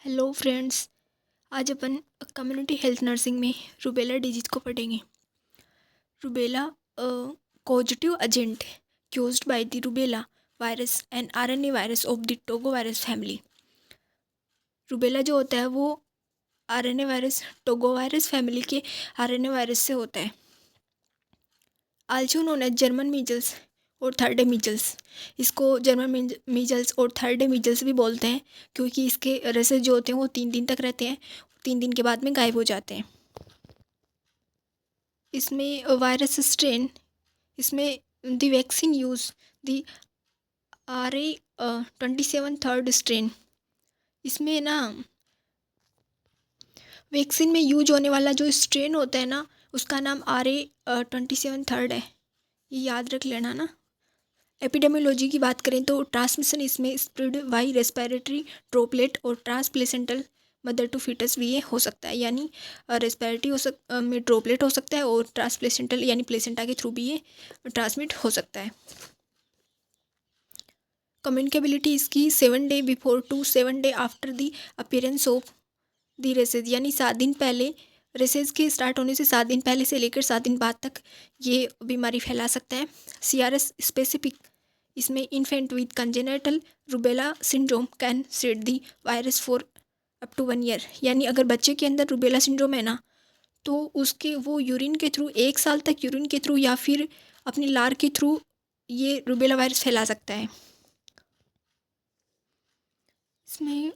Hello friends. आज अपन community health nursing में rubella disease को पढ़ेंगे। Rubella causative agent caused by the rubella virus and RNA virus of the toga virus family. Rubella जो होता है वो RNA virus toga virus family के RNA virus से होता है। Also known as German measles और थर्ड डे मीजल्स। इसको जर्मन मीजल्स और थर्ड डे मीजल्स भी बोलते हैं क्योंकि इसके रेसेस जो होते हैं वो 3 दिन तक रहते हैं, 3 दिन के बाद में गायब हो जाते हैं। इसमें वायरस स्ट्रेन, इसमें the vaccine use the RA27 third strain. इसमें ना वैक्सीन में यूज होने वाला जो स्ट्रेन होता है ना उसका नाम RA27 थर्ड है, ये याद रख लेना ना। एपिडेमियोलॉजी की बात करें तो ट्रांसमिशन इसमें स्प्रेड बाई रेस्पिरेटरी ड्रॉपलेट और ट्रांसप्लेसेंटल मदर टू फीटस भी ये हो सकता है, यानी रेस्पिरेटरी में ड्रॉपलेट हो सकता है और ट्रांसप्लेसेंटल यानी प्लेसेंटा के थ्रू भी ये ट्रांसमिट हो सकता है। कम्युनिकेबिलिटी इसकी 7 day before to 7 day after the appearance of the rashes, यानी 7 दिन पहले रेसेज के स्टार्ट होने से 7 दिन पहले से लेकर 7 दिन बाद तक ये बीमारी फैला सकता है। CRS स्पेसिफिक, इसमें infant with congenital rubella syndrome can spread the virus for up to 1 year, यानी अगर बच्चे के अंदर रूबेला सिंड्रोम है ना तो उसके वो यूरिन के थ्रू 1 साल तक यूरिन के थ्रू या फिर अपनी लार के थ्रू ये रूबेला वायरस फैला सकता है। इसमें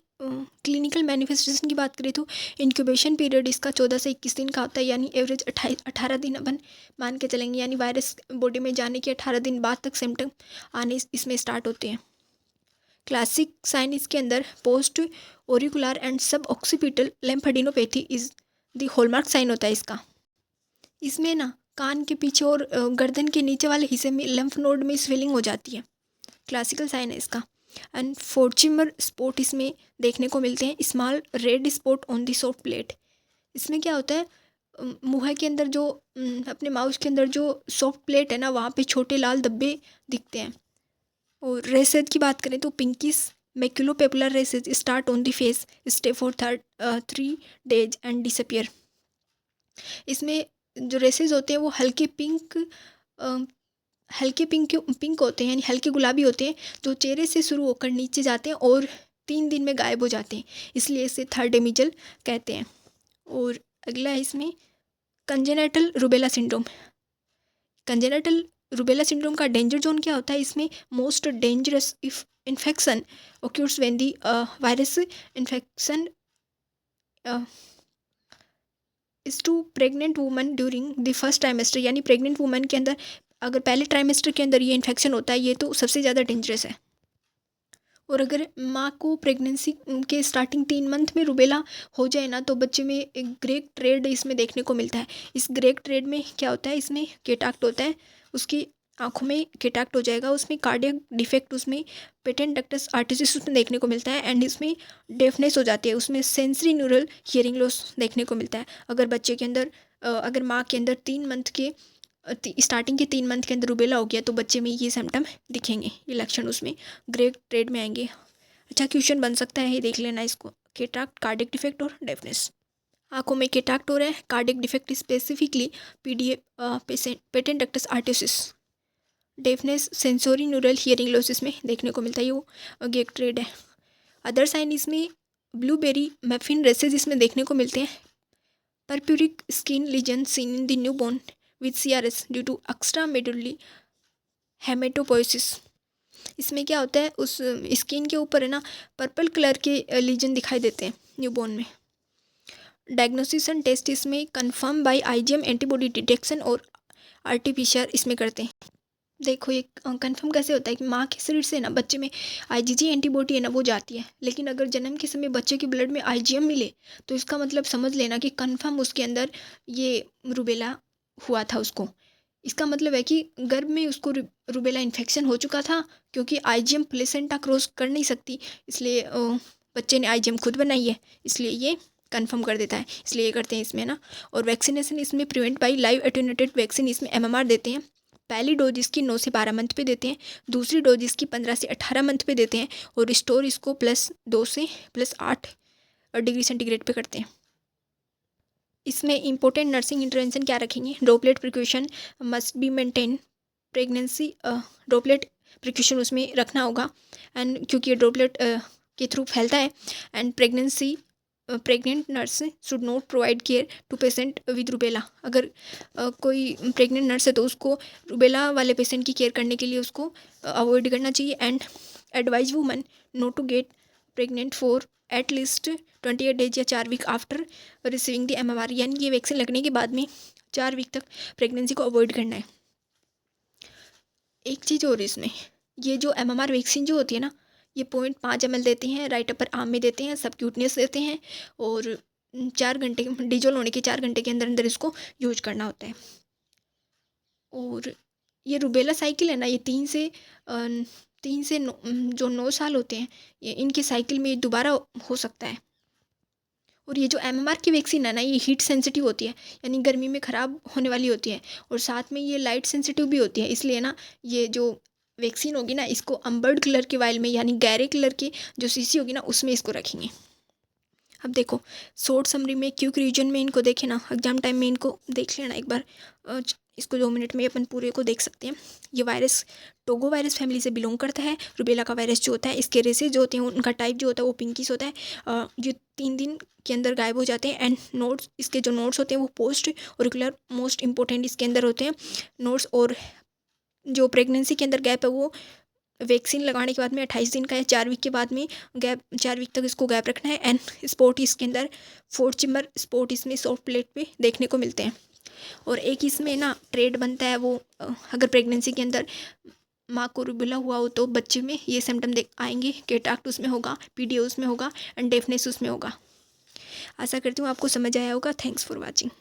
क्लिनिकल मैनिफेस्टेशन की बात करें तो इंक्यूबेशन पीरियड इसका 14 से 21 दिन का होता है, यानी एवरेज 18 दिन अपन मान के चलेंगे, यानी वायरस बॉडी में जाने के 18 दिन बाद तक सिम्टम आने इसमें स्टार्ट होते हैं। क्लासिक साइन इसके अंदर post auricular and sub occipital lymphadenopathy is the hallmark sign होता है इसका। इसमें ना कान के पीछे और गर्दन के नीचे वाले हिस्से में लिम्फ नोड में स्वेलिंग हो जाती है, क्लासिकल साइन है इसका। एंड फोर्चिमर स्पॉट इसमें देखने को मिलते हैं, small red spot on the soft plate. इसमें क्या होता है, मुँह के अंदर जो अपने माउथ के अंदर जो सॉफ्ट प्लेट है ना वहाँ पे छोटे लाल धब्बे दिखते हैं। और रेसेज की बात करें तो pinkish maculopapular rashes start on the face, stay for 3 days and disappear. इसमें जो रेसेज होते हैं वो हल्के पिंक होते हैं, यानी हल्के गुलाबी होते हैं, जो चेहरे से शुरू होकर नीचे जाते हैं और 3 दिन में गायब हो जाते हैं, इसलिए इसे थर्ड डेमिजल कहते हैं। और अगला है इसमें congenital rubella syndrome. Congenital rubella syndrome का डेंजर जोन क्या होता है, इसमें most dangerous if infection occurs when the virus infection is to pregnant woman during the first trimester, यानी प्रेग्नेंट वुमन के अंदर अगर पहले ट्राइमेस्टर के अंदर ये इन्फेक्शन होता है ये तो सबसे ज़्यादा डेंजरस है। और अगर माँ को प्रेगनेंसी के स्टार्टिंग 3 मंथ में रूबेला हो जाए ना तो बच्चे में एक ग्रेक ट्रेड इसमें देखने को मिलता है। इस ग्रेक ट्रेड में क्या होता है, इसमें केटाक्ट होता है, उसकी आँखों में केटाक्ट हो जाएगा, उसमें कार्डियक डिफेक्ट, उसमें पेटेंट डक्टस आर्टिसिस उसमें देखने को मिलता है, एंड इसमें डेफनेस हो जाती है, उसमें सेंसरी न्यूरल हियरिंग लॉस देखने को मिलता है। अगर बच्चे के अंदर अगर माँ के अंदर 3 मंथ के स्टार्टिंग के 3 मंथ के अंदर रूबेला हो गया तो बच्चे में ये सिम्टम दिखेंगे, ये लक्षण उसमें ग्रेक ट्रेड में आएंगे। अच्छा क्वेश्चन बन सकता है, ये देख लेना इसको, केटाक्ट, कार्डिक डिफेक्ट और डेफनेस। आँखों में केटाक्ट हो रहा है, cardiac defect specifically PDA patent ductus arteriosus, deafness sensorineural hearing loss में देखने को मिलता है, ये वो ग्रेक ट्रेड है। अदर साइन इसमें ब्लूबेरी मैफिन रेसेज इसमें देखने को मिलते हैं। Purpuric skin lesion seen in the newborn with CRS due to extramedullary haematopoiesis. इसमें क्या होता है, उस स्किन के ऊपर है ना पर्पल कलर के लीजन दिखाई देते हैं न्यूबॉर्न में। डायग्नोसिस एंड टेस्ट इसमें confirm by IgM antibody detection और RT-PCR इसमें करते हैं। देखो ये कंफर्म कैसे होता है कि माँ के शरीर से ना बच्चे में IgG एंटीबॉडी है ना वो जाती है, लेकिन अगर जन्म के समय बच्चे के ब्लड में IgM मिले तो इसका मतलब समझ लेना कि कंफर्म उसके अंदर ये रूबेला हुआ था उसको। इसका मतलब है कि गर्भ में उसको रूबेला इन्फेक्शन हो चुका था, क्योंकि IgM प्लेसेंटा क्रॉस कर नहीं सकती, इसलिए बच्चे ने IgM खुद बनाई है, इसलिए ये कंफर्म कर देता है, इसलिए ये करते हैं इसमें ना। और वैक्सीनेशन इसमें prevent by live attenuated vaccine इसमें MMR देते हैं। पहली डोज इसकी 9 से 12 मंथ पे देते हैं, दूसरी डोज इसकी 15 से 18 मंथ पे देते हैं, और रिस्टोर इसको +2 से +8 डिग्री सेंटीग्रेड पे करते हैं। इसमें इंपॉर्टेंट नर्सिंग इंटरवेंशन क्या रखेंगे? Droplet precaution must be maintain. Pregnancy droplet precaution उसमें रखना होगा, एंड क्योंकि ये ड्रॉपलेट के थ्रू फैलता है। And pregnant nurse should not provide care to patient with rubella. अगर कोई प्रेग्नेंट नर्स है तो उसको रुबेला वाले पेशेंट की केयर करने के लिए उसको अवॉइड करना चाहिए। And advise woman not to get pregnant for at least 28 days या 4 week after receiving the MMR, यानी ये वैक्सीन लगने के बाद में 4 वीक तक प्रेगनेंसी को अवॉइड करना है। एक चीज़ और इसमें, ये जो MMR वैक्सीन जो होती है ना, ये 0.5 ml देते हैं, राइट अपर आर्म में देते हैं, सबक्यूटनियस देते हैं, और 4 घंटे डिजोल होने के 4 घंटे के अंदर अंदर इसको यूज करना होता है। और ये रुबेला साइकिल है ना, ये 3 से 9 साल होते हैं, ये इनके साइकिल में दोबारा हो सकता है। और ये जो MMR की वैक्सीन है ना, ये हीट सेंसिटिव होती है, यानी गर्मी में ख़राब होने वाली होती है, और साथ में ये लाइट सेंसिटिव भी होती है। इसलिए ना ये जो वैक्सीन होगी ना, इसको अम्बर्ड कलर के वायल में, यानी गहरे कलर की जो शीशी होगी ना, उसमें इसको रखेंगे। अब देखो शॉर्ट समरी में क्यूक रीजन में इनको देखें ना, एग्जाम टाइम में इनको देख लेना एक बार, इसको 2 मिनट में अपन पूरे को देख सकते हैं। ये वायरस टोगो वायरस फैमिली से बिलोंग करता है। रुबेला का वायरस जो होता है, इसके रेसेस जो होते हैं उनका टाइप जो होता है वो पिंकिश होता है। ये 3 दिन के अंदर गायब हो जाते हैं। एंड नोट्स, इसके जो नोट्स होते हैं वो पोस्ट ऑरिकुलर मोस्ट इंपॉर्टेंट इसके अंदर होते हैं नोट्स। और जो प्रेगनेंसी के अंदर गैप है वो वैक्सीन लगाने के बाद में 28 दिन का है, 4 वीक के बाद में गैप, 4 वीक तक इसको गैप रखना है। एंड स्पॉट इसके अंदर 4 चिम्बर स्पॉट इसमें सॉफ्ट प्लेट पे देखने को मिलते हैं। और एक इसमें ना ट्रेड बनता है, वो अगर प्रेगनेंसी के अंदर माँ को रुबेला हुआ हो तो बच्चे में ये सिम्टम देख आएंगे, कैटरेक्ट उसमें होगा, PDO उसमें होगा, एंड डेफनेस उसमें होगा। आशा करती हूँ आपको समझ आया होगा। Thanks for watching.